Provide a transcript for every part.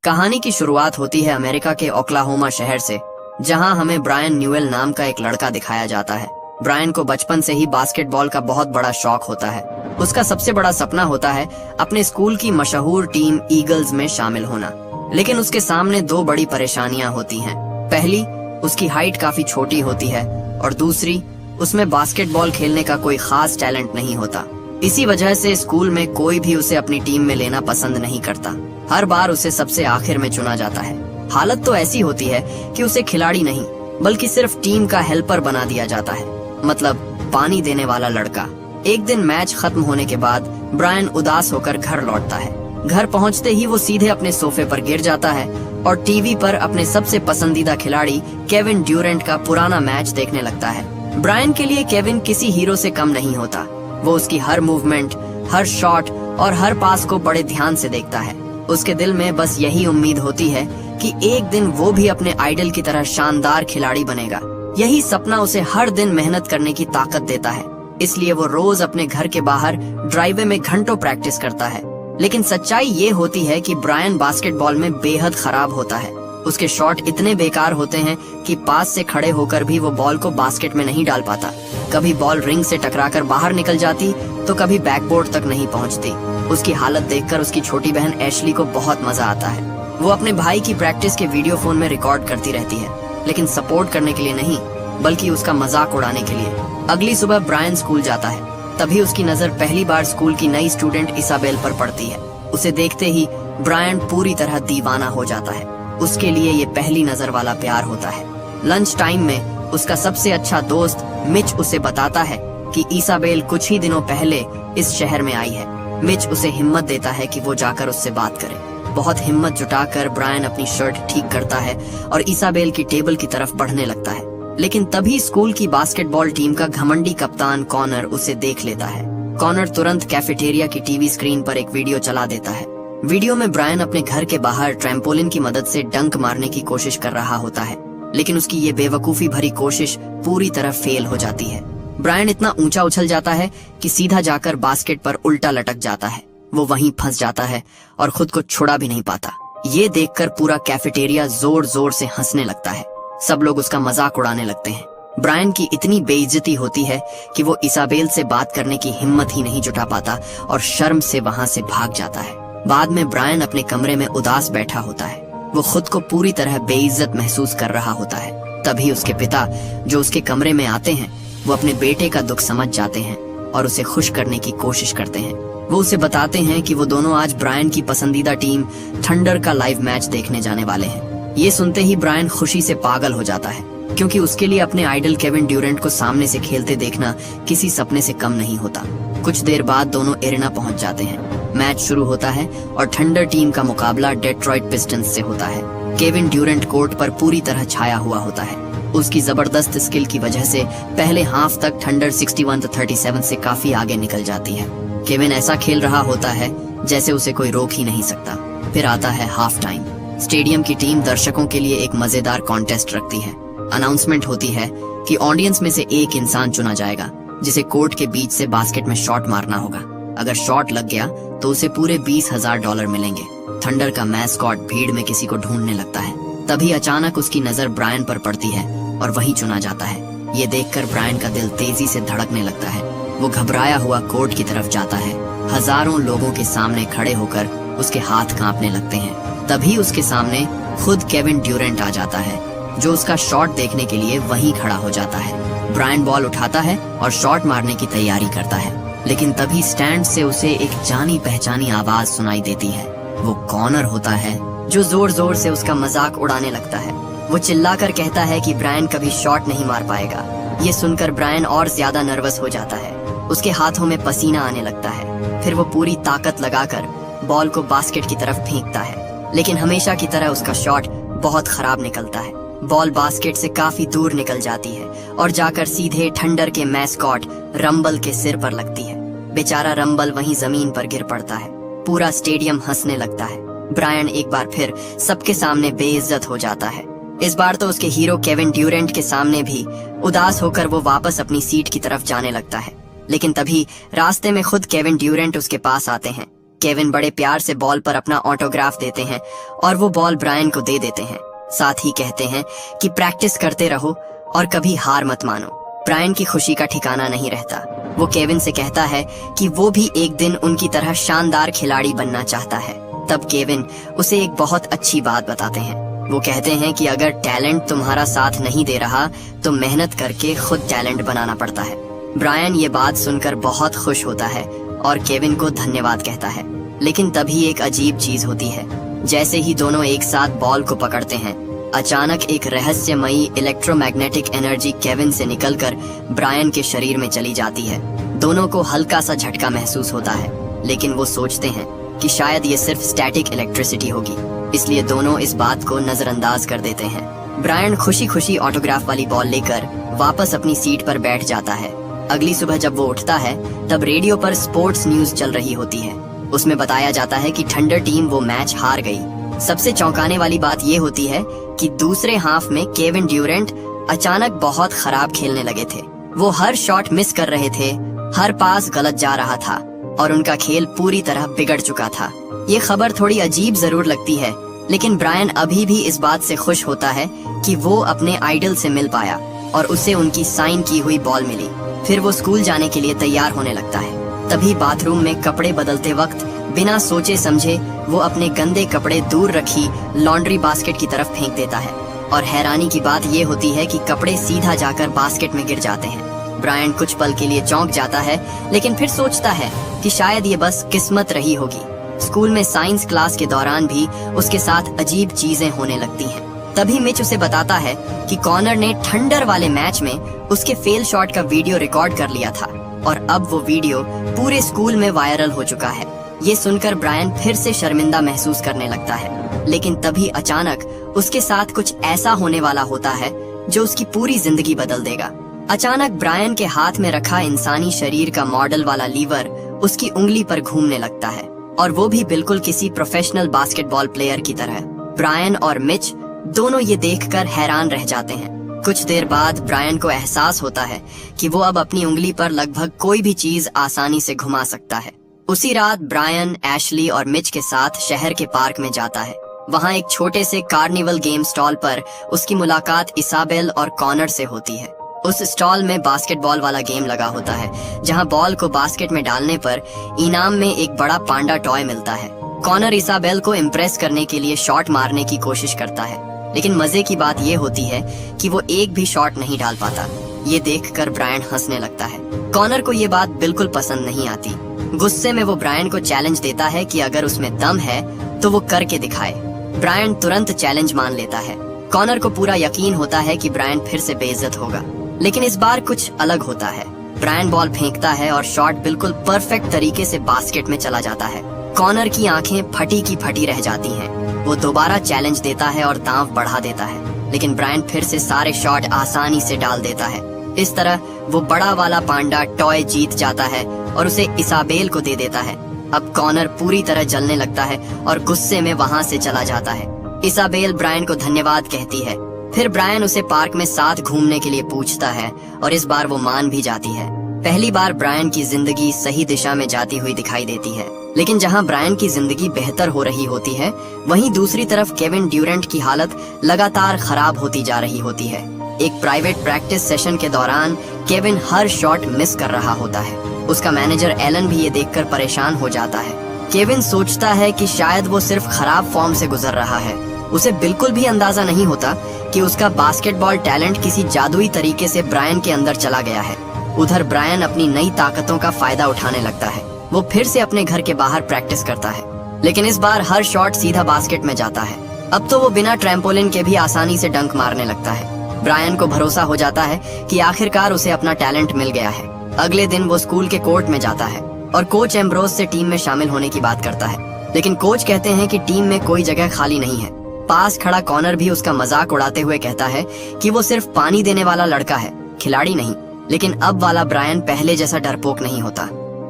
कहानी की शुरुआत होती है अमेरिका के ओक्लाहोमा शहर से, जहां हमें ब्रायन न्यूएल नाम का एक लड़का दिखाया जाता है। ब्रायन को बचपन से ही बास्केटबॉल का बहुत बड़ा शौक होता है। उसका सबसे बड़ा सपना होता है अपने स्कूल की मशहूर टीम ईगल्स में शामिल होना, लेकिन उसके सामने दो बड़ी परेशानियां होती हैं। पहली, उसकी हाइट काफी छोटी होती है और दूसरी, उसमें बास्केटबॉल खेलने का कोई खास टैलेंट नहीं होता। इसी वजह से स्कूल में कोई भी उसे अपनी टीम में लेना पसंद नहीं करता। हर बार उसे सबसे आखिर में चुना जाता है। हालत तो ऐसी होती है कि उसे खिलाड़ी नहीं बल्कि सिर्फ टीम का हेल्पर बना दिया जाता है, मतलब पानी देने वाला लड़का। एक दिन मैच खत्म होने के बाद ब्रायन उदास होकर घर लौटता है। घर पहुंचते ही वो सीधे अपने सोफे पर गिर जाता है और टीवी पर अपने सबसे पसंदीदा खिलाड़ी केविन ड्यूरेंट का पुराना मैच देखने लगता है। ब्रायन के लिए केविन किसी हीरो से कम नहीं होता। वो उसकी हर मूवमेंट, हर शॉट और हर पास को बड़े ध्यान से देखता है। उसके दिल में बस यही उम्मीद होती है कि एक दिन वो भी अपने आइडल की तरह शानदार खिलाड़ी बनेगा। यही सपना उसे हर दिन मेहनत करने की ताकत देता है। इसलिए वो रोज अपने घर के बाहर ड्राइवे में घंटों प्रैक्टिस करता है। लेकिन सच्चाई ये होती है कि ब्रायन बास्केटबॉल में बेहद खराब होता है। उसके शॉट इतने बेकार होते हैं कि पास से खड़े होकर भी वो बॉल को बास्केट में नहीं डाल पाता। कभी बॉल रिंग से टकराकर बाहर निकल जाती तो कभी बैकबोर्ड तक नहीं पहुंचती। उसकी हालत देखकर उसकी छोटी बहन एशली को बहुत मजा आता है। वो अपने भाई की प्रैक्टिस के वीडियो फोन में रिकॉर्ड करती रहती है, लेकिन सपोर्ट करने के लिए नहीं बल्कि उसका मजाक उड़ाने के लिए। अगली सुबह ब्रायन स्कूल जाता है। तभी उसकी नजर पहली बार स्कूल की नई स्टूडेंट इसाबेल पर पड़ती है। उसे देखते ही ब्रायन पूरी तरह दीवाना हो जाता है। उसके लिए ये पहली नजर वाला प्यार होता है। लंच टाइम में उसका सबसे अच्छा दोस्त मिच उसे बताता है कि इसाबेल कुछ ही दिनों पहले इस शहर में आई है। मिच उसे हिम्मत देता है कि वो जाकर उससे बात करे। बहुत हिम्मत जुटाकर ब्रायन अपनी शर्ट ठीक करता है और इसाबेल की टेबल की तरफ बढ़ने लगता है। लेकिन तभी स्कूल की बास्केटबॉल टीम का घमंडी कप्तान कॉनर उसे देख लेता है। कॉनर तुरंत कैफेटेरिया की टीवी स्क्रीन पर एक वीडियो चला देता है। वीडियो में ब्रायन अपने घर के बाहर ट्रैम्पोलिन की मदद से डंक मारने की कोशिश कर रहा होता है, लेकिन उसकी ये बेवकूफी भरी कोशिश पूरी तरह फेल हो जाती है। ब्रायन इतना ऊंचा उछल जाता है कि सीधा जाकर बास्केट पर उल्टा लटक जाता है। वो वहीं फंस जाता है और खुद को छुड़ा भी नहीं पाता। ये देखकर पूरा कैफेटेरिया जोर जोर से हंसने लगता है। सब लोग उसका मजाक उड़ाने लगते हैं। ब्रायन की इतनी बेइज्जती होती है कि वो इसाबेल से बात करने की हिम्मत ही नहीं जुटा पाता और शर्म से वहां से भाग जाता है। बाद में ब्रायन अपने कमरे में उदास बैठा होता है। वो खुद को पूरी तरह बेइज्जत महसूस कर रहा होता है। तभी उसके पिता, जो उसके कमरे में आते हैं, वो अपने बेटे का दुख समझ जाते हैं और उसे खुश करने की कोशिश करते हैं। वो उसे बताते हैं कि वो दोनों आज ब्रायन की पसंदीदा टीम थंडर का लाइव मैच देखने जाने वाले हैं। ये सुनते ही ब्रायन खुशी से पागल हो जाता है, क्योंकि उसके लिए अपने आइडल केविन ड्यूरेंट को सामने से खेलते देखना किसी सपने से कम नहीं होता। कुछ देर बाद दोनों एरिना पहुंच जाते हैं। मैच शुरू होता है और थंडर टीम का मुकाबला डेट्रॉइट पिस्टन्स से होता है। केविन ड्यूरेंट कोर्ट पर पूरी तरह छाया हुआ होता है। उसकी जबरदस्त स्किल की वजह से पहले हाफ तक थंडर 61-37 से काफी आगे निकल जाती है। केविन ऐसा खेल रहा होता है जैसे उसे कोई रोक ही नहीं सकता। फिर आता है हाफ टाइम। स्टेडियम की टीम दर्शकों के लिए एक मजेदार कॉन्टेस्ट रखती है। अनाउंसमेंट होती है कि ऑडियंस में से एक इंसान चुना जाएगा जिसे कोर्ट के बीच से बास्केट में शॉट मारना होगा। अगर शॉट लग गया तो उसे पूरे $20,000 मिलेंगे। थंडर का मैस्कॉट भीड़ में किसी को ढूंढने लगता है। तभी अचानक उसकी नजर ब्रायन पर पड़ती है और वही चुना जाता है। ये देखकर ब्रायन का दिल तेजी से धड़कने लगता है। वो घबराया हुआ कोर्ट की तरफ जाता है। हजारों लोगों के सामने खड़े होकर उसके हाथ कांपने लगते हैं। तभी उसके सामने खुद केविन ड्यूरेंट आ जाता है, जो उसका शॉट देखने के लिए वहीं खड़ा हो जाता है। ब्रायन बॉल उठाता है और शॉट मारने की तैयारी करता है, लेकिन तभी स्टैंड से उसे एक जानी पहचानी आवाज सुनाई देती है। वो कॉनर होता है, जो जोर जोर से उसका मजाक उड़ाने लगता है। वो चिल्लाकर कहता है कि ब्रायन कभी शॉट नहीं मार पाएगा। ये सुनकर ब्रायन और ज्यादा नर्वस हो जाता है। उसके हाथों में पसीना आने लगता है। फिर वो पूरी ताकत लगाकर बॉल को बास्केट की तरफ फेंकता है, लेकिन हमेशा की तरह उसका शॉट बहुत खराब निकलता है। बॉल बास्केट से काफी दूर निकल जाती है और जाकर सीधे थंडर के मैस्कॉट रंबल के सिर पर लगती है। बेचारा रंबल वहीं जमीन पर गिर पड़ता है। पूरा स्टेडियम हंसने लगता है। ब्रायन एक बार फिर सबके सामने बेइज्जत हो जाता है। इस बार तो उसके हीरो केविन ड्यूरेंट के सामने भी उदास होकर वो वापस अपनी सीट की तरफ जाने लगता है। लेकिन तभी रास्ते में खुद केविन ड्यूरेंट उसके पास आते हैं। केविन बड़े प्यार से बॉल पर अपना ऑटोग्राफ देते हैं और वो बॉल ब्रायन को दे देते हैं। साथ ही कहते हैं कि प्रैक्टिस करते रहो और कभी हार मत मानो। ब्रायन की खुशी का ठिकाना नहीं रहता। वो केविन से कहता है कि वो भी एक दिन उनकी तरह शानदार खिलाड़ी बनना चाहता है। तब केविन उसे एक बहुत अच्छी बात बताते हैं। वो कहते हैं कि अगर टैलेंट तुम्हारा साथ नहीं दे रहा तो मेहनत करके खुद टैलेंट बनाना पड़ता है। ब्रायन ये बात सुनकर बहुत खुश होता है और केविन को धन्यवाद कहता है। लेकिन तभी एक अजीब चीज होती है। जैसे ही दोनों एक साथ बॉल को पकड़ते हैं, अचानक एक रहस्यमयी इलेक्ट्रोमैग्नेटिक एनर्जी केविन से निकलकर ब्रायन के शरीर में चली जाती है। दोनों को हल्का सा झटका महसूस होता है, लेकिन वो सोचते हैं कि शायद ये सिर्फ स्टैटिक इलेक्ट्रिसिटी होगी, इसलिए दोनों इस बात को नजरअंदाज कर देते हैं। ब्रायन खुशी खुशी ऑटोग्राफ वाली बॉल लेकर वापस अपनी सीट पर बैठ जाता है। अगली सुबह जब वो उठता है तब रेडियो पर स्पोर्ट्स न्यूज चल रही होती है। उसमें बताया जाता है कि थंडर टीम वो मैच हार गई। सबसे चौंकाने वाली बात ये होती है कि दूसरे हाफ में केविन ड्यूरेंट अचानक बहुत खराब खेलने लगे थे। वो हर शॉट मिस कर रहे थे, हर पास गलत जा रहा था और उनका खेल पूरी तरह बिगड़ चुका था। ये खबर थोड़ी अजीब जरूर लगती है, लेकिन ब्रायन अभी भी इस बात से खुश होता है कि वो अपने आइडल से मिल पाया और उसे उनकी साइन की हुई बॉल मिली। फिर वो स्कूल जाने के लिए तैयार होने लगता है। तभी बाथरूम में कपड़े बदलते वक्त बिना सोचे समझे वो अपने गंदे कपड़े दूर रखी लॉन्ड्री बास्केट की तरफ फेंक देता है और हैरानी की बात ये होती है कि कपड़े सीधा जाकर बास्केट में गिर जाते हैं। ब्रायन कुछ पल के लिए चौंक जाता है, लेकिन फिर सोचता है कि शायद ये बस किस्मत रही होगी। स्कूल में साइंस क्लास के दौरान भी उसके साथ अजीब चीजें होने लगती हैं। तभी मिच उसे बताता है कि कॉनर ने थंडर वाले मैच में उसके फेल शॉट का वीडियो रिकॉर्ड कर लिया था और अब वो वीडियो पूरे स्कूल में वायरल हो चुका है। ये सुनकर ब्रायन फिर से शर्मिंदा महसूस करने लगता है, लेकिन तभी अचानक उसके साथ कुछ ऐसा होने वाला होता है जो उसकी पूरी जिंदगी बदल देगा। अचानक ब्रायन के हाथ में रखा इंसानी शरीर का मॉडल वाला लीवर उसकी उंगली पर घूमने लगता है और वो भी बिल्कुल किसी प्रोफेशनल बास्केटबॉल प्लेयर की तरह। ब्रायन और मिच दोनों ये देखकर हैरान रह जाते हैं। कुछ देर बाद ब्रायन को एहसास होता है कि वो अब अपनी उंगली पर लगभग कोई भी चीज आसानी से घुमा सकता है। उसी रात ब्रायन, एशली और मिच के साथ शहर के पार्क में जाता है। वहाँ एक छोटे से कार्निवल गेम स्टॉल पर उसकी मुलाकात इसाबेल और कॉनर से होती है। उस स्टॉल में बास्केटबॉल वाला गेम लगा होता है, जहाँ बॉल को बास्केट में डालने पर इनाम में एक बड़ा पांडा टॉय मिलता है। कॉनर इसाबेल को इम्प्रेस करने के लिए शॉट मारने की कोशिश करता है, लेकिन मजे की बात ये होती है कि वो एक भी शॉट नहीं डाल पाता। ये देखकर ब्रायन हंसने लगता है। कॉनर को ये बात बिल्कुल पसंद नहीं आती। गुस्से में वो ब्रायन को चैलेंज देता है कि अगर उसमें दम है तो वो करके दिखाए। ब्रायन तुरंत चैलेंज मान लेता है। कॉनर को पूरा यकीन होता है कि ब्रायन फिर से बेइज्जत होगा, लेकिन इस बार कुछ अलग होता है। ब्रायन बॉल फेंकता है और शॉट बिल्कुल परफेक्ट तरीके से बास्केट में चला जाता है। कॉनर की आंखें फटी की फटी रह जाती हैं। वो दोबारा चैलेंज देता है और दांव बढ़ा देता है, लेकिन ब्रायन फिर से सारे शॉट आसानी से डाल देता है। इस तरह वो बड़ा वाला पांडा टॉय जीत जाता है और उसे इसाबेल को दे देता है। अब कॉनर पूरी तरह जलने लगता है और गुस्से में वहाँ से चला जाता है। इसाबेल ब्रायन को धन्यवाद कहती है। फिर ब्रायन उसे पार्क में साथ घूमने के लिए पूछता है और इस बार वो मान भी जाती है। पहली बार ब्रायन की जिंदगी सही दिशा में जाती हुई दिखाई देती है, लेकिन जहां ब्रायन की जिंदगी बेहतर हो रही होती है, वहीं दूसरी तरफ केविन ड्यूरेंट की हालत लगातार खराब होती जा रही होती है। एक प्राइवेट प्रैक्टिस सेशन के दौरान केविन हर शॉट मिस कर रहा होता है। उसका मैनेजर एलन भी ये देखकर परेशान हो जाता है। केविन सोचता है कि शायद वो सिर्फ खराब फॉर्म से गुजर रहा है। उसे बिल्कुल भी अंदाजा नहीं होता कि उसका बास्केटबॉल टैलेंट किसी जादुई तरीके से ब्रायन के अंदर चला गया है। उधर ब्रायन अपनी नई ताकतों का फायदा उठाने लगता है। वो फिर से अपने घर के बाहर प्रैक्टिस करता है, लेकिन इस बार हर शॉट सीधा बास्केट में जाता है। अब तो वो बिना ट्रैम्पोलिन के भी आसानी से डंक मारने लगता है। ब्रायन को भरोसा हो जाता है कि आखिरकार उसे अपना टैलेंट मिल गया है। अगले दिन वो स्कूल के कोर्ट में जाता है और कोच एम्ब्रोस से टीम में शामिल होने की बात करता है, लेकिन कोच कहते हैं कि टीम में कोई जगह खाली नहीं है। पास खड़ा कॉनर भी उसका मजाक उड़ाते हुए कहता है कि वो सिर्फ पानी देने वाला लड़का है, खिलाड़ी नहीं। लेकिन अब वाला ब्रायन पहले जैसा डरपोक नहीं होता।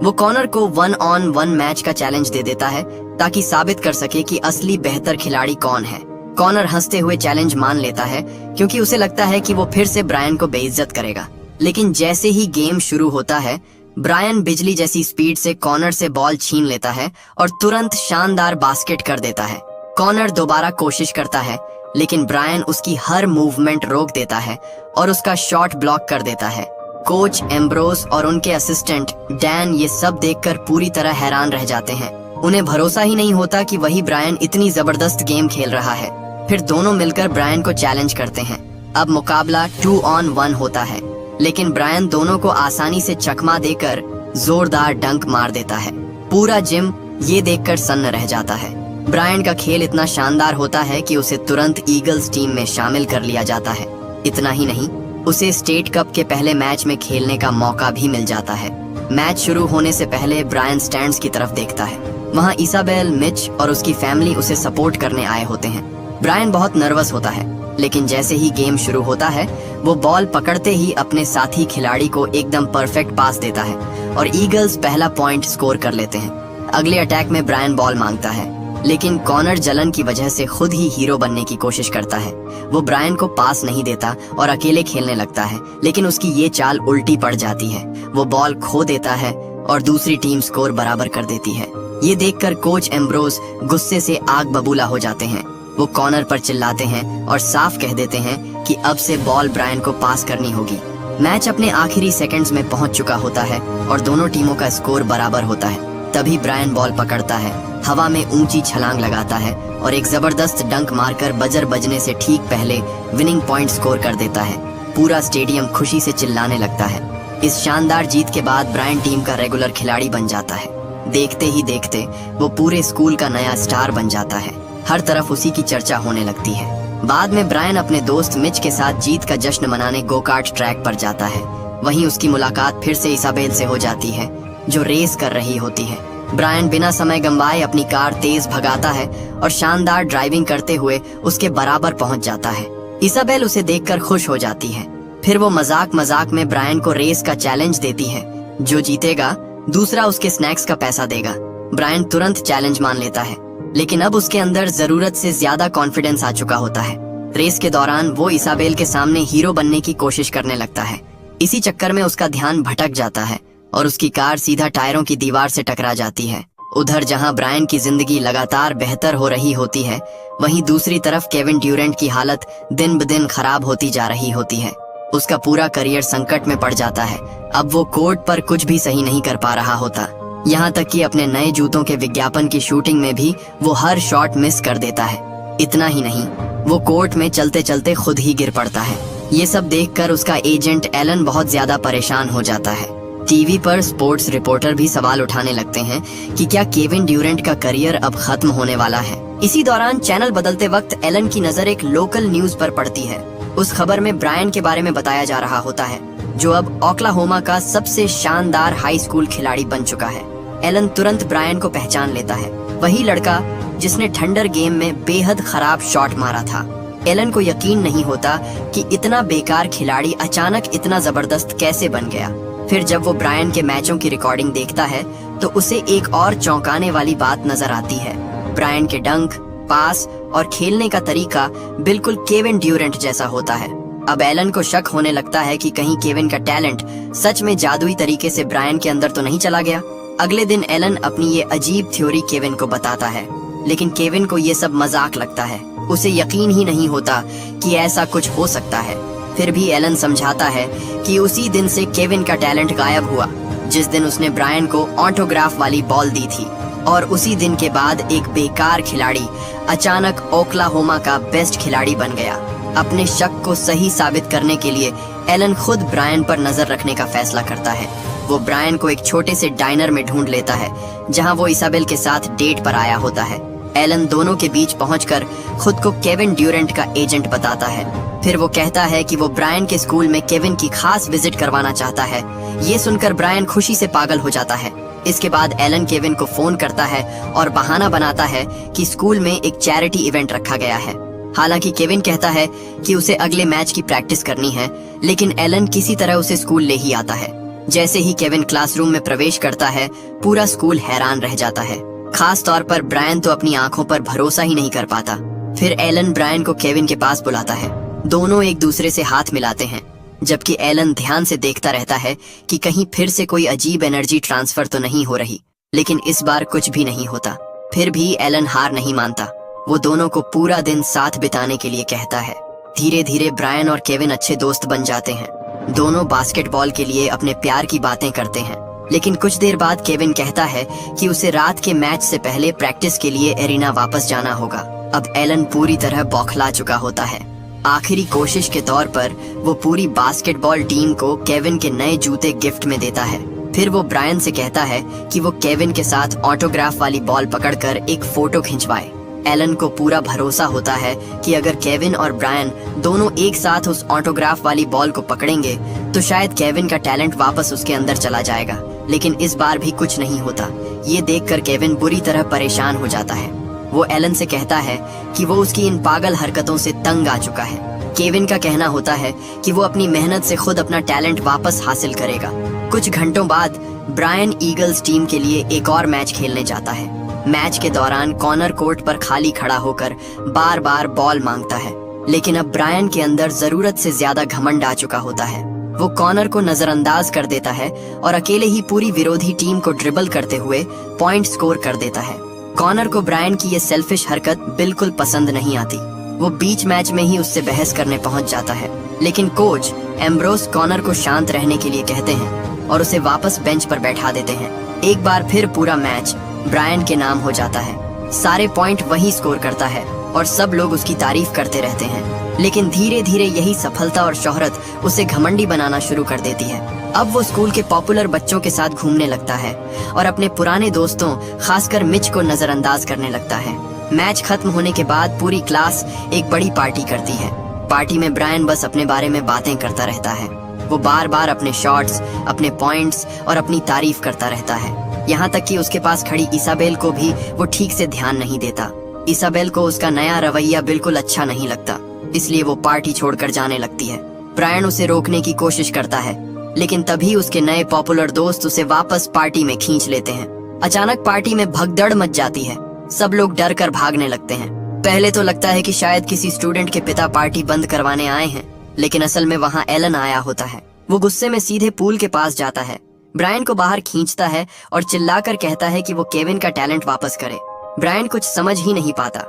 वो कॉनर को 1-on-1 मैच का चैलेंज दे देता है ताकि साबित कर सके कि असली बेहतर खिलाड़ी कौन है। कॉनर हंसते हुए चैलेंज मान लेता है क्योंकि उसे लगता है कि वो फिर से ब्रायन को बेइज्जत करेगा। लेकिन जैसे ही गेम शुरू होता है, ब्रायन बिजली जैसी स्पीड से कॉनर से बॉल छीन लेता है और तुरंत शानदार बास्केट कर देता है। कॉनर दोबारा कोशिश करता है, लेकिन ब्रायन उसकी हर मूवमेंट रोक देता है और उसका शॉट ब्लॉक कर देता है। कोच एम्ब्रोस और उनके असिस्टेंट डैन ये सब देखकर पूरी तरह हैरान रह जाते हैं। उन्हें भरोसा ही नहीं होता कि वही ब्रायन इतनी जबरदस्त गेम खेल रहा है। फिर दोनों मिलकर ब्रायन को चैलेंज करते हैं। अब मुकाबला 2 on 1 होता है, लेकिन ब्रायन दोनों को आसानी से चकमा देकर जोरदार डंक मार देता है। पूरा जिम ये देखकर सन्न रह जाता है। ब्रायन का खेल इतना शानदार होता है कि उसे तुरंत ईगल्स टीम में शामिल कर लिया जाता है। इतना ही नहीं, उसे स्टेट कप के पहले मैच में खेलने का मौका भी मिल जाता है। मैच शुरू होने से पहले ब्रायन स्टैंड्स की तरफ देखता है। वहाँ इसाबेल, मिच और उसकी फैमिली उसे सपोर्ट करने आए होते हैं। ब्रायन बहुत नर्वस होता है, लेकिन जैसे ही गेम शुरू होता है वो बॉल पकड़ते ही अपने साथी खिलाड़ी को एकदम परफेक्ट पास देता है और ईगल्स पहला पॉइंट स्कोर कर लेते हैं। अगले अटैक में ब्रायन बॉल मांगता है, लेकिन कॉनर जलन की वजह से खुद ही हीरो बनने की कोशिश करता है। वो ब्रायन को पास नहीं देता और अकेले खेलने लगता है, लेकिन उसकी ये चाल उल्टी पड़ जाती है। वो बॉल खो देता है और दूसरी टीम स्कोर बराबर कर देती है। ये देखकर कोच एम्ब्रोस गुस्से से आग बबूला हो जाते हैं। वो कॉर्नर पर चिल्लाते हैं और साफ कह देते हैं कि अब से बॉल ब्रायन को पास करनी होगी। मैच अपने आखिरी सेकंड्स में पहुंच चुका होता है और दोनों टीमों का स्कोर बराबर होता है। तभी ब्रायन बॉल पकड़ता है, हवा में ऊंची छलांग लगाता है और एक जबरदस्त डंक मारकर बजर बजने से ठीक पहले विनिंग पॉइंट स्कोर कर देता है। पूरा स्टेडियम खुशी से चिल्लाने लगता है। इस शानदार जीत के बाद ब्रायन टीम का रेगुलर खिलाड़ी बन जाता है। देखते ही देखते वो पूरे स्कूल का नया स्टार बन जाता है। हर तरफ उसी की चर्चा होने लगती है। बाद में ब्रायन अपने दोस्त मिच के साथ जीत का जश्न मनाने गो कार्ट ट्रैक पर जाता है। वहीं उसकी मुलाकात फिर से इसाबेल से हो जाती है, जो रेस कर रही होती है। ब्रायन बिना समय गंवाए अपनी कार तेज भगाता है और शानदार ड्राइविंग करते हुए उसके बराबर पहुंच जाता है। इसाबेल उसे देखकर खुश हो जाती है। फिर वो मजाक मजाक में ब्रायन को रेस का चैलेंज देती है। जो जीतेगा दूसरा उसके स्नैक्स का पैसा देगा। ब्रायन तुरंत चैलेंज मान लेता है, लेकिन अब उसके अंदर जरूरत से ज्यादा कॉन्फिडेंस आ चुका होता है। रेस के दौरान वो इसाबेल के सामने हीरो बनने की कोशिश करने लगता है। इसी चक्कर में उसका ध्यान भटक जाता है और उसकी कार सीधा टायरों की दीवार से टकरा जाती है। उधर जहां ब्रायन की जिंदगी लगातार बेहतर हो रही होती है, वहीं दूसरी तरफ केविन ड्यूरेंट की हालत दिन ब दिन खराब होती जा रही होती है। उसका पूरा करियर संकट में पड़ जाता है। अब वो कोर्ट पर कुछ भी सही नहीं कर पा रहा होता। यहाँ तक कि अपने नए जूतों के विज्ञापन की शूटिंग में भी वो हर शॉट मिस कर देता है। इतना ही नहीं, वो कोर्ट में चलते चलते खुद ही गिर पड़ता है। ये सब देखकर उसका एजेंट एलन बहुत ज्यादा परेशान हो जाता है। टीवी पर स्पोर्ट्स रिपोर्टर भी सवाल उठाने लगते हैं कि क्या केविन ड्यूरेंट का करियर अब खत्म होने वाला है। इसी दौरान चैनल बदलते वक्त एलन की नजर एक लोकल न्यूज पर पड़ती है। उस खबर में ब्रायन के बारे में बताया जा रहा होता है, जो अब ओक्लाहोमा का सबसे शानदार हाई स्कूल खिलाड़ी बन चुका है। एलन तुरंत ब्रायन को पहचान लेता है, वही लड़का जिसने थंडर गेम में बेहद खराब शॉट मारा था। एलन को यकीन नहीं होता कि इतना बेकार खिलाड़ी अचानक इतना जबरदस्त कैसे बन गया। फिर जब वो ब्रायन के मैचों की रिकॉर्डिंग देखता है तो उसे एक और चौंकाने वाली बात नजर आती है। ब्रायन के डंक, पास और खेलने का तरीका बिल्कुल केविन ड्यूरेंट जैसा होता है। अब एलन को शक होने लगता है कि कहीं केविन का टैलेंट सच में जादुई तरीके से ब्रायन के अंदर तो नहीं चला गया। अगले दिन एलन अपनी ये अजीब थ्योरी केविन को बताता है, लेकिन केविन को ये सब मजाक लगता है। उसे यकीन ही नहीं होता कि ऐसा कुछ हो सकता है। फिर भी एलन समझाता है कि उसी दिन से केविन का टैलेंट गायब हुआ, जिस दिन उसने ब्रायन को ऑटोग्राफ वाली बॉल दी थी। और उसी दिन के बाद एक बेकार खिलाड़ी अचानक ओक्लाहोमा का बेस्ट खिलाड़ी बन गया। अपने शक को सही साबित करने के लिए एलन खुद ब्रायन पर नजर रखने का फैसला करता है। वो ब्रायन को एक छोटे से डाइनर में ढूंढ लेता है, जहां वो इसाबेल के साथ डेट पर आया होता है। एलन दोनों के बीच पहुंचकर खुद को केविन ड्यूरेंट का एजेंट बताता है। फिर वो कहता है कि वो ब्रायन के स्कूल में केविन की खास विजिट करवाना चाहता है। ये सुनकर ब्रायन खुशी से पागल हो जाता है। इसके बाद एलन केविन को फोन करता है और बहाना बनाता है कि स्कूल में एक चैरिटी इवेंट रखा गया है। हालांकि केविन कहता है कि उसे अगले मैच की प्रैक्टिस करनी है, लेकिन एलन किसी तरह उसे स्कूल ले ही आता है। जैसे ही केविन क्लासरूम में प्रवेश करता है, पूरा स्कूल हैरान रह जाता है। खास तौर पर ब्रायन तो अपनी आंखों पर भरोसा ही नहीं कर पाता। फिर एलन ब्रायन को केविन के पास बुलाता है। दोनों एक दूसरे से हाथ मिलाते हैं। जबकि एलन ध्यान से देखता रहता है कि कहीं फिर से कोई अजीब एनर्जी ट्रांसफर तो नहीं हो रही, लेकिन इस बार कुछ भी नहीं होता। फिर भी एलन हार नहीं मानता। वो दोनों को पूरा दिन साथ बिताने के लिए कहता है। धीरे धीरे ब्रायन और केविन अच्छे दोस्त बन जाते हैं। दोनों बास्केटबॉल के लिए अपने प्यार की बातें करते हैं। लेकिन कुछ देर बाद केविन कहता है कि उसे रात के मैच से पहले प्रैक्टिस के लिए एरिना वापस जाना होगा। अब एलन पूरी तरह बौखला चुका होता है। आखिरी कोशिश के तौर पर वो पूरी बास्केटबॉल टीम को केविन के नए जूते गिफ्ट में देता है। फिर वो ब्रायन से कहता है कि वो केविन के साथ ऑटोग्राफ वाली बॉल पकड़कर एक फोटो खिंचवाए। एलन को पूरा भरोसा होता है कि अगर केविन और ब्रायन दोनों एक साथ उस ऑटोग्राफ वाली बॉल को पकड़ेंगे तो शायद केविन का टैलेंट वापस उसके अंदर चला जाएगा। लेकिन इस बार भी कुछ नहीं होता। ये देखकर केविन बुरी तरह परेशान हो जाता है। वो एलन से कहता है कि वो उसकी इन पागल हरकतों से तंग आ चुका है। केविन का कहना होता है कि वो अपनी मेहनत से खुद अपना टैलेंट वापस हासिल करेगा। कुछ घंटों बाद ब्रायन ईगल्स टीम के लिए एक और मैच खेलने जाता है। मैच के दौरान कॉर्नर कोर्ट पर खाली खड़ा होकर बार बार बॉल मांगता है, लेकिन अब ब्रायन के अंदर जरूरत से ज्यादा घमंड आ चुका होता है। वो कॉर्नर को नजरअंदाज कर देता है और अकेले ही पूरी विरोधी टीम को ड्रिबल करते हुए पॉइंट स्कोर कर देता है। कॉर्नर को ब्रायन की ये सेल्फिश हरकत बिल्कुल पसंद नहीं आती। वो बीच मैच में ही उससे बहस करने पहुंच जाता है, लेकिन कोच एम्ब्रोस कॉर्नर को शांत रहने के लिए कहते हैं और उसे वापस बेंच पर बैठा देते हैं। एक बार फिर पूरा मैच ब्रायन के नाम हो जाता है। सारे पॉइंट वही स्कोर करता है और सब लोग उसकी तारीफ करते रहते हैं। लेकिन धीरे धीरे यही सफलता और शोहरत उसे घमंडी बनाना शुरू कर देती है। अब वो स्कूल के पॉपुलर बच्चों के साथ घूमने लगता है और अपने पुराने दोस्तों खासकर मिच को नजरअंदाज करने लगता है। मैच खत्म होने के बाद पूरी क्लास एक बड़ी पार्टी करती है। पार्टी में ब्रायन बस अपने बारे में बातें करता रहता है। वो बार बार अपने शॉट्स, अपने पॉइंट्स और अपनी तारीफ करता रहता है। यहाँ तक कि उसके पास खड़ी इसाबेल को भी वो ठीक से ध्यान नहीं देता। इसाबेल को उसका नया रवैया बिल्कुल अच्छा नहीं लगता, इसलिए वो पार्टी छोड़कर जाने लगती है। ब्रायन उसे रोकने की कोशिश करता है, लेकिन तभी उसके नए पॉपुलर दोस्त उसे वापस पार्टी में खींच लेते हैं। अचानक पार्टी में भगदड़ मच जाती है। सब लोग डर कर भागने लगते हैं। पहले तो लगता है कि शायद किसी स्टूडेंट के पिता पार्टी बंद करवाने आए हैं, लेकिन असल में वहाँ एलन आया होता है। वो गुस्से में सीधे पूल के पास जाता है, ब्रायन को बाहर खींचता है और चिल्लाकर कहता है कि वो केविन का टैलेंट वापस करे। ब्रायन कुछ समझ ही नहीं पाता।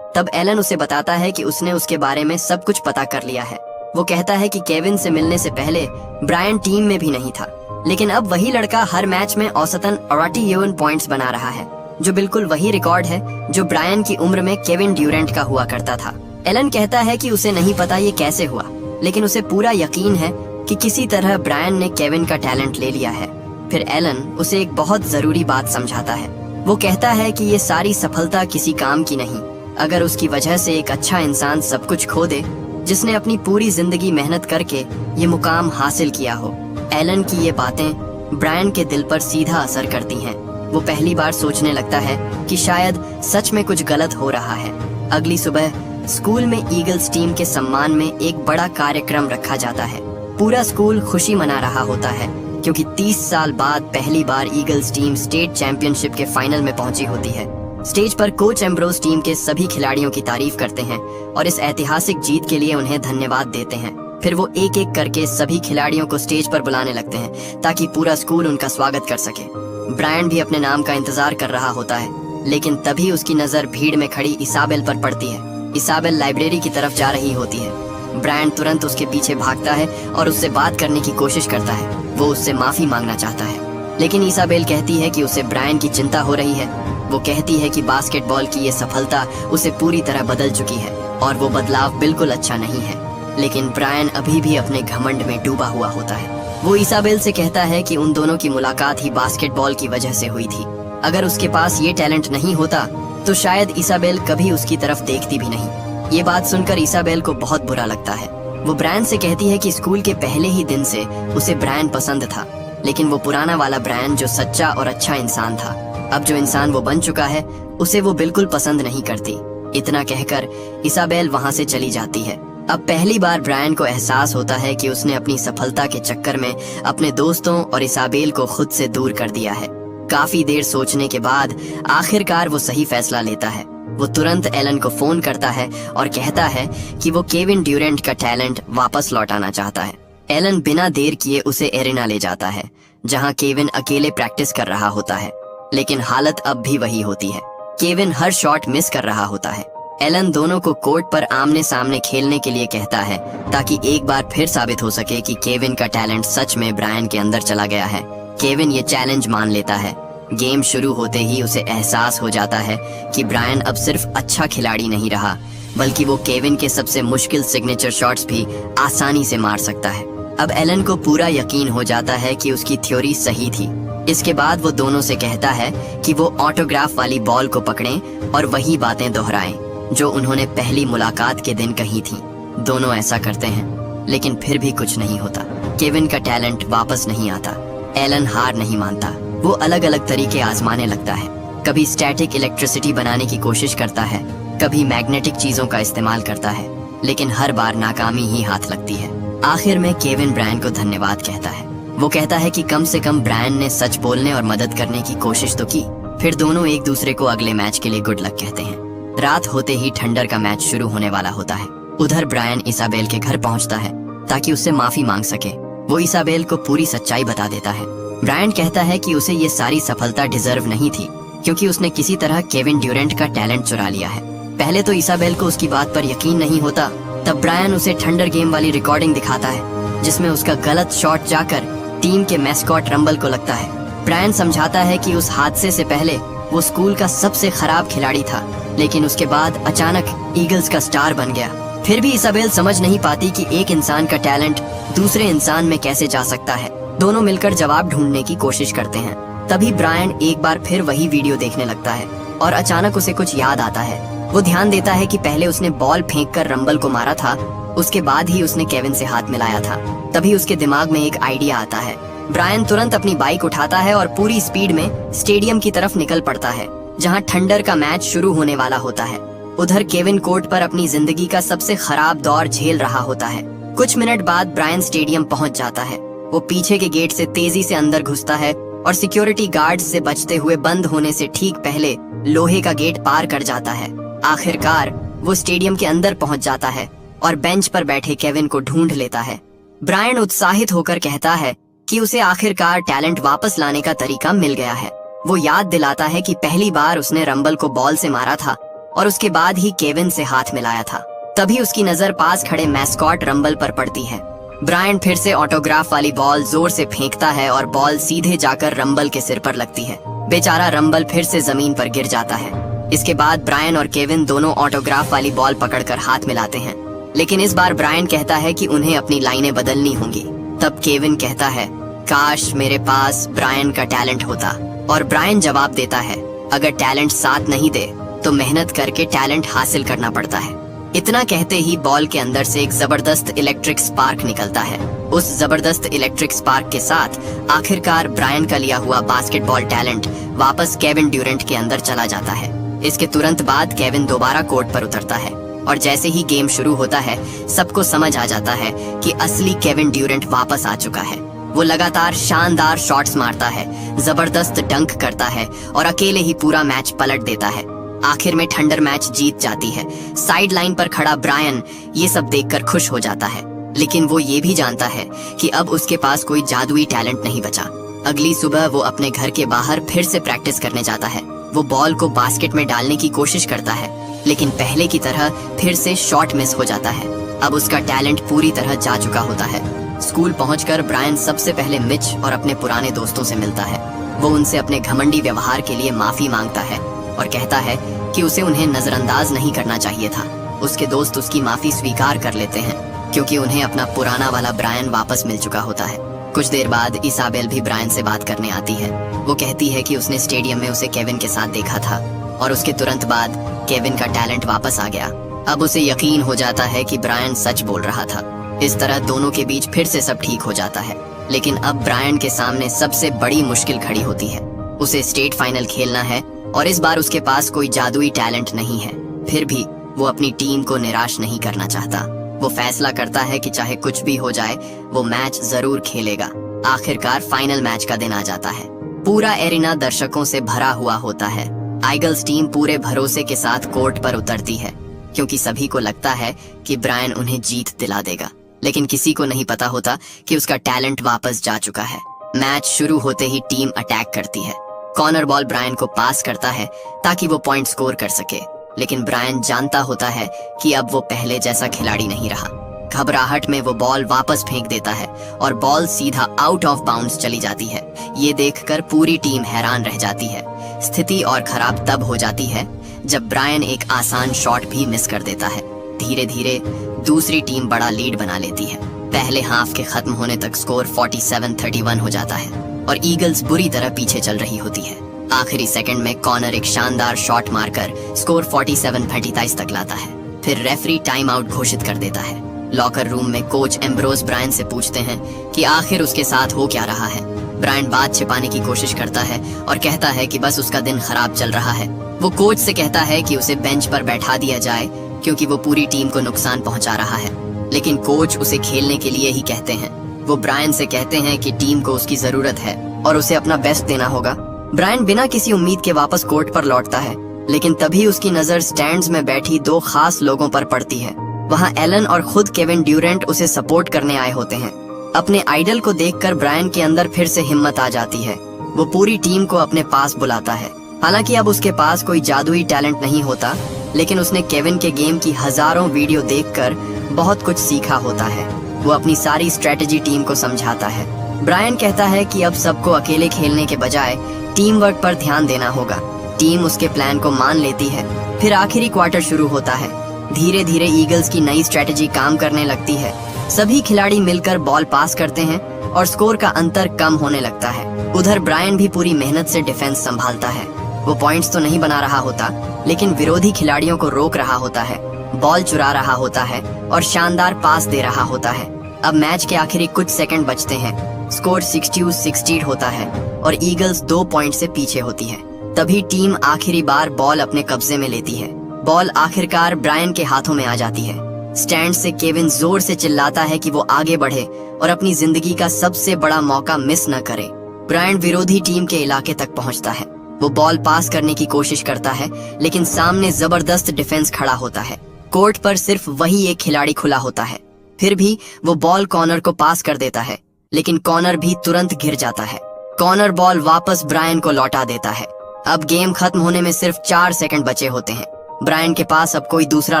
तब एलन उसे बताता है कि उसने उसके बारे में सब कुछ पता कर लिया है। वो कहता है कि केविन से मिलने से पहले ब्रायन टीम में भी नहीं था, लेकिन अब वही लड़का हर मैच में औसतन 81 पॉइंट्स बना रहा है, जो बिल्कुल वही रिकॉर्ड है जो ब्रायन की उम्र में केविन ड्यूरेंट का हुआ करता था। एलन कहता है कि उसे नहीं पता ये कैसे हुआ, लेकिन उसे पूरा यकीन है कि किसी तरह ब्रायन ने केविन का टैलेंट ले लिया है। फिर एलन उसे एक बहुत जरूरी बात समझाता है। वो कहता है कि ये सारी सफलता किसी काम की नहीं, अगर उसकी वजह से एक अच्छा इंसान सब कुछ खो दे जिसने अपनी पूरी जिंदगी मेहनत करके ये मुकाम हासिल किया हो। एलन की ये बातें ब्रायन के दिल पर सीधा असर करती हैं। वो पहली बार सोचने लगता है कि शायद सच में कुछ गलत हो रहा है। अगली सुबह स्कूल में ईगल्स टीम के सम्मान में एक बड़ा कार्यक्रम रखा जाता है। पूरा स्कूल खुशी मना रहा होता है क्योंकि 30 साल बाद पहली बार ईगल्स टीम स्टेट चैंपियनशिप के फाइनल में पहुंची होती है। स्टेज पर कोच एम्ब्रोस टीम के सभी खिलाड़ियों की तारीफ करते हैं और इस ऐतिहासिक जीत के लिए उन्हें धन्यवाद देते हैं। फिर वो एक एक करके सभी खिलाड़ियों को स्टेज पर बुलाने लगते हैं ताकि पूरा स्कूल उनका स्वागत कर सके। ब्रायन भी अपने नाम का इंतजार कर रहा होता है, लेकिन तभी उसकी नजर भीड़ में खड़ी इसाबेल पर पड़ती है। इसाबेल लाइब्रेरी की तरफ जा रही होती है। ब्रायन तुरंत उसके पीछे भागता है और उससे बात करने की कोशिश करता है। वो उससे माफी मांगना चाहता है, लेकिन इसाबेल कहती है कि उसे ब्रायन की चिंता हो रही है। वो कहती है कि बास्केटबॉल की ये सफलता उसे पूरी तरह बदल चुकी है और वो बदलाव बिल्कुल अच्छा नहीं है। लेकिन ब्रायन अभी भी अपने घमंड में डूबा हुआ होता है। वो इसाबेल से कहता है कि उन दोनों की मुलाकात ही बास्केटबॉल की वजह से हुई थी। अगर उसके पास ये टैलेंट नहीं होता तो शायद इसाबेल कभी उसकी तरफ देखती भी नहीं। ये बात सुनकर इसाबेल को बहुत बुरा लगता है। वो ब्रायन से कहती है कि स्कूल के पहले ही दिन से उसे ब्रायन पसंद था, लेकिन वो पुराना वाला ब्रायन जो सच्चा और अच्छा इंसान था, अब जो इंसान वो बन चुका है उसे वो बिल्कुल पसंद नहीं करती। इतना कहकर इसाबेल वहाँ से चली जाती है। अब पहली बार ब्रायन को एहसास होता है कि उसने अपनी सफलता के चक्कर में अपने दोस्तों और इसाबेल को खुद से दूर कर दिया है। काफी देर सोचने के बाद आखिरकार वो सही फैसला लेता है। वो तुरंत एलन को फोन करता है और कहता है कि वो केविन ड्यूरेंट का टैलेंट वापस लौटाना चाहता है। एलन बिना देर किए उसे एरिना ले जाता है, जहां केविन अकेले प्रैक्टिस कर रहा होता है, लेकिन हालत अब भी वही होती है। केविन हर शॉट मिस कर रहा होता है। एलन दोनों को कोर्ट पर आमने सामने खेलने के लिए कहता है, ताकि एक बार फिर साबित हो सके कि केविन का टैलेंट सच में ब्रायन के अंदर चला गया है। केविन ये चैलेंज मान लेता है। गेम शुरू होते ही उसे एहसास हो जाता है कि ब्रायन अब सिर्फ अच्छा खिलाड़ी नहीं रहा, बल्कि वो केविन के सबसे मुश्किल सिग्नेचर शॉट्स भी आसानी से मार सकता है। अब एलन को पूरा यकीन हो जाता है कि उसकी थ्योरी सही थी। इसके बाद वो दोनों से कहता है कि वो ऑटोग्राफ वाली बॉल को पकड़ें और वही बातें दोहराएं जो उन्होंने पहली मुलाकात के दिन कही थी। दोनों ऐसा करते हैं, लेकिन फिर भी कुछ नहीं होता। केविन का टैलेंट वापस नहीं आता। एलन हार नहीं मानता। वो अलग अलग तरीके आजमाने लगता है। कभी स्टैटिक इलेक्ट्रिसिटी बनाने की कोशिश करता है, कभी मैग्नेटिक चीजों का इस्तेमाल करता है, लेकिन हर बार नाकामी ही हाथ लगती है। आखिर में केविन ब्रायन को धन्यवाद कहता है। वो कहता है कि कम से कम ब्रायन ने सच बोलने और मदद करने की कोशिश तो की। फिर दोनों एक दूसरे को अगले मैच के लिए गुड लक कहते हैं। रात होते ही थंडर का मैच शुरू होने वाला होता है। उधर ब्रायन इसाबेल के घर पहुंचता है ताकि उससे माफी मांग सके। वो इसाबेल को पूरी सच्चाई बता देता है। ब्रायन कहता है कि उसे ये सारी सफलता डिजर्व नहीं थी, क्योंकि उसने किसी तरह केविन ड्यूरेंट का टैलेंट चुरा लिया है। पहले तो इसाबेल को उसकी बात पर यकीन नहीं होता। तब ब्रायन उसे थंडर गेम वाली रिकॉर्डिंग दिखाता है, जिसमें उसका गलत शॉट जाकर टीम के मैस्कॉट रंबल को लगता है। ब्रायन समझाता है कि उस हादसे से पहले वो स्कूल का सबसे खराब खिलाड़ी था, लेकिन उसके बाद अचानक ईगल्स का स्टार बन गया। फिर भी इसाबेल समझ नहीं पाती कि एक इंसान का टैलेंट दूसरे इंसान में कैसे जा सकता है। दोनों मिलकर जवाब ढूंढने की कोशिश करते हैं। तभी ब्रायन एक बार फिर वही वीडियो देखने लगता है और अचानक उसे कुछ याद आता है। वो ध्यान देता है कि पहले उसने बॉल फेंककर रंबल को मारा था, उसके बाद ही उसने केविन से हाथ मिलाया था। तभी उसके दिमाग में एक आइडिया आता है। ब्रायन तुरंत अपनी बाइक उठाता है और पूरी स्पीड में स्टेडियम की तरफ निकल पड़ता है, जहां थंडर का मैच शुरू होने वाला होता है। उधर केविन कोर्ट पर अपनी जिंदगी का सबसे खराब दौर झेल रहा होता है। कुछ मिनट बाद ब्रायन स्टेडियम पहुंच जाता है। वो पीछे के गेट से तेजी से अंदर घुसता है और सिक्योरिटी गार्ड्स से बचते हुए बंद होने से ठीक पहले लोहे का गेट पार कर जाता है। आखिरकार वो स्टेडियम के अंदर पहुंच जाता है और बेंच पर बैठे केविन को ढूंढ लेता है। ब्रायन उत्साहित होकर कहता है कि उसे आखिरकार टैलेंट वापस लाने का तरीका मिल गया है। वो याद दिलाता है कि पहली बार उसने रंबल को बॉल से मारा था और उसके बाद ही केविन से हाथ मिलाया था। तभी उसकी नजर पास खड़े मैस्कॉट रंबल पर पड़ती है। ब्रायन फिर से ऑटोग्राफ वाली बॉल जोर से फेंकता है और बॉल सीधे जाकर रंबल के सिर पर लगती है। बेचारा रंबल फिर से जमीन पर गिर जाता है। इसके बाद ब्रायन और केविन दोनों ऑटोग्राफ वाली बॉल पकड़कर हाथ मिलाते हैं, लेकिन इस बार ब्रायन कहता है कि उन्हें अपनी लाइनें बदलनी होंगी। तब केविन कहता है, काश मेरे पास ब्रायन का टैलेंट होता। और ब्रायन जवाब देता है, अगर टैलेंट साथ नहीं दे तो मेहनत करके टैलेंट हासिल करना पड़ता है। इतना कहते ही बॉल के अंदर से एक जबरदस्त इलेक्ट्रिक स्पार्क निकलता है। उस जबरदस्त इलेक्ट्रिक स्पार्क के साथ आखिरकार ब्रायन का लिया हुआ बास्केटबॉल टैलेंट वापस केविन ड्यूरेंट के अंदर चला जाता है। इसके तुरंत बाद केविन दोबारा कोर्ट पर उतरता है और जैसे ही गेम शुरू होता है, सबको समझ आ जाता है कि असली केविन ड्यूरेंट वापस आ चुका है। वो लगातार शानदार शॉट्स मारता है, जबरदस्त डंक करता है और अकेले ही पूरा मैच पलट देता है। आखिर में थंडर मैच जीत जाती है। साइड लाइन पर खड़ा ब्रायन ये सब देखकर खुश हो जाता है, लेकिन वो ये भी जानता है कि अब उसके पास कोई जादुई टैलेंट नहीं बचा। अगली सुबह वो अपने घर के बाहर फिर से प्रैक्टिस करने जाता है। वो बॉल को बास्केट में डालने की कोशिश करता है, लेकिन पहले की तरह फिर से शॉट मिस हो जाता है। अब उसका टैलेंट पूरी तरह जा चुका होता है। स्कूल पहुंचकर ब्रायन सबसे पहले मिच और अपने पुराने दोस्तों से मिलता है। वो उनसे अपने घमंडी व्यवहार के लिए माफी मांगता है और कहता है कि उसे उन्हें नजरअंदाज नहीं करना चाहिए था। उसके दोस्त उसकी माफी स्वीकार कर लेते हैं, क्योंकि उन्हें अपना पुराना वाला ब्रायन वापस मिल चुका होता है। कुछ देर बाद इसाबेल भी ब्रायन से बात करने आती है। वो कहती है कि उसने स्टेडियम में उसे केविन के साथ देखा था और उसके तुरंत बाद केविन का टैलेंट वापस आ गया। अब उसे यकीन हो जाता है कि ब्रायन सच बोल रहा था। इस तरह दोनों के बीच फिर से सब ठीक हो जाता है, लेकिन अब ब्रायन के सामने सबसे बड़ी मुश्किल खड़ी होती है। उसे स्टेट फाइनल खेलना है और इस बार उसके पास कोई जादुई टैलेंट नहीं है। फिर भी वो अपनी टीम को निराश नहीं करना चाहता। वो फैसला करता है कि चाहे कुछ भी हो जाए, वो मैच जरूर खेलेगा। आखिरकार फाइनल मैच का दिन आ जाता है। पूरा एरिना दर्शकों से भरा हुआ होता है। ईगल्स टीम पूरे भरोसे के साथ कोर्ट पर उतरती है, क्योंकि सभी को लगता है कि ब्रायन उन्हें जीत दिला देगा। लेकिन किसी को नहीं पता होता कि उसका टैलेंट वापस जा चुका है। मैच शुरू होते ही टीम अटैक करती है। कॉनर बॉल ब्रायन को पास करता है ताकि वो पॉइंट स्कोर कर सके, लेकिन ब्रायन जानता होता है कि अब वो पहले जैसा खिलाड़ी नहीं रहा। घबराहट में वो बॉल वापस फेंक देता है और बॉल सीधा आउट ऑफ बाउंड्स चली जाती है। ये देखकर पूरी टीम हैरान रह जाती है। स्थिति और खराब तब हो जाती है जब ब्रायन एक आसान शॉट भी मिस कर देता है। धीरे धीरे दूसरी टीम बड़ा लीड बना लेती है। पहले हाफ के खत्म होने तक स्कोर 47-31 हो जाता है और ईगल्स बुरी तरह पीछे चल रही होती है। आखिरी सेकंड में कॉनर एक शानदार शॉट मारकर स्कोर 47-33 तक लाता है। फिर रेफरी टाइम आउट घोषित कर देता है। लॉकर रूम में कोच एम्ब्रोस ब्रायन से पूछते हैं कि आखिर उसके साथ हो क्या रहा है। ब्रायन बात छिपाने की कोशिश करता है और कहता है कि बस उसका दिन खराब चल रहा है। वो कोच से कहता है कि उसे बेंच पर बैठा दिया जाए क्योंकि वो पूरी टीम को नुकसान पहुंचा रहा है, लेकिन कोच उसे खेलने के लिए ही कहते हैं। वो ब्रायन से कहते हैं कि टीम को उसकी जरूरत है और उसे अपना बेस्ट देना होगा। ब्रायन बिना किसी उम्मीद के वापस कोर्ट पर लौटता है, लेकिन तभी उसकी नजर स्टैंड्स में बैठी दो खास लोगों पर पड़ती है। वहाँ एलन और खुद केविन ड्यूरेंट उसे सपोर्ट करने आए होते हैं। अपने आइडल को देखकर ब्रायन के अंदर फिर से हिम्मत आ जाती है। वो पूरी टीम को अपने पास बुलाता है। हालांकि अब उसके पास कोई जादुई टैलेंट नहीं होता, लेकिन उसने केविन के गेम की हजारों वीडियो देखकर बहुत कुछ सीखा होता है। वो अपनी सारी स्ट्रेटेजी टीम को समझाता है। ब्रायन कहता है कि अब सबको अकेले खेलने के बजाय टीम वर्क पर ध्यान देना होगा। टीम उसके प्लान को मान लेती है। फिर आखिरी क्वार्टर शुरू होता है। धीरे धीरे ईगल्स की नई स्ट्रेटेजी काम करने लगती है। सभी खिलाड़ी मिलकर बॉल पास करते हैं और स्कोर का अंतर कम होने लगता है। उधर ब्रायन भी पूरी मेहनत से डिफेंस संभालता है। वो पॉइंट्स तो नहीं बना रहा होता, लेकिन विरोधी खिलाड़ियों को रोक रहा होता है, बॉल चुरा रहा होता है और शानदार पास दे रहा होता है। अब मैच के आखिरी कुछ सेकंड बचते हैं। स्कोर 60-60 होता है और ईगल्स 2 पॉइंट से पीछे होती है। तभी टीम आखिरी बार बॉल अपने कब्जे में लेती है। बॉल आखिरकार ब्रायन के हाथों में आ जाती है। स्टैंड से केविन जोर से चिल्लाता है कि वो आगे बढ़े और अपनी जिंदगी का सबसे बड़ा मौका मिस न करे। ब्रायन विरोधी टीम के इलाके तक पहुंचता है। वो बॉल पास करने की कोशिश करता है, लेकिन सामने जबरदस्त डिफेंस खड़ा होता है। कोर्ट पर सिर्फ वही एक खिलाड़ी खुला होता है। फिर भी वो बॉल कॉनर को पास कर देता है, लेकिन कॉनर भी तुरंत गिर जाता है। कॉनर बॉल वापस ब्रायन को लौटा देता है। अब गेम खत्म होने में सिर्फ 4 सेकंड बचे होते हैं। ब्रायन के पास अब कोई दूसरा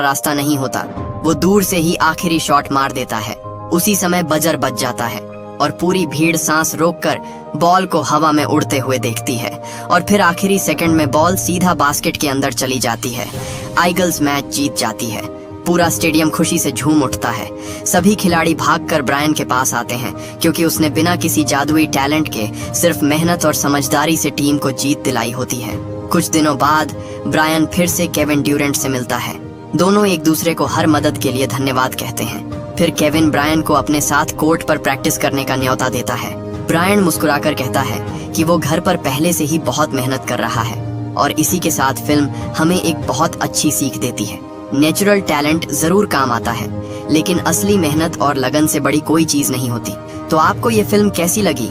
रास्ता नहीं होता। वो दूर से ही आखिरी शॉट मार देता है। उसी समय बजर बज जाता है और पूरी भीड़ सांस रोककर बॉल को हवा में उड़ते हुए देखती है और फिर आखिरी सेकंड में बॉल सीधा बास्केट के अंदर चली जाती है। ईगल्स मैच जीत जाती है। पूरा स्टेडियम खुशी से झूम उठता है। सभी खिलाड़ी भागकर ब्रायन के पास आते हैं क्योंकि उसने बिना किसी जादुई टैलेंट के सिर्फ मेहनत और समझदारी से टीम को जीत दिलाई होती है। कुछ दिनों बाद ब्रायन फिर से केविन ड्यूरेंट से मिलता है। दोनों एक दूसरे को हर मदद के लिए धन्यवाद कहते हैं। फिर केविन ब्रायन को अपने साथ कोर्ट पर प्रैक्टिस करने का न्योता देता है। ब्रायन मुस्कुराकर कहता है कि वो घर पर पहले से ही बहुत मेहनत कर रहा है और इसी के साथ फिल्म हमें एक बहुत अच्छी सीख देती है। नेचुरल टैलेंट जरूर काम आता है, लेकिन असली मेहनत और लगन से बड़ी कोई चीज नहीं होती। तो आपको ये फिल्म कैसी लगी?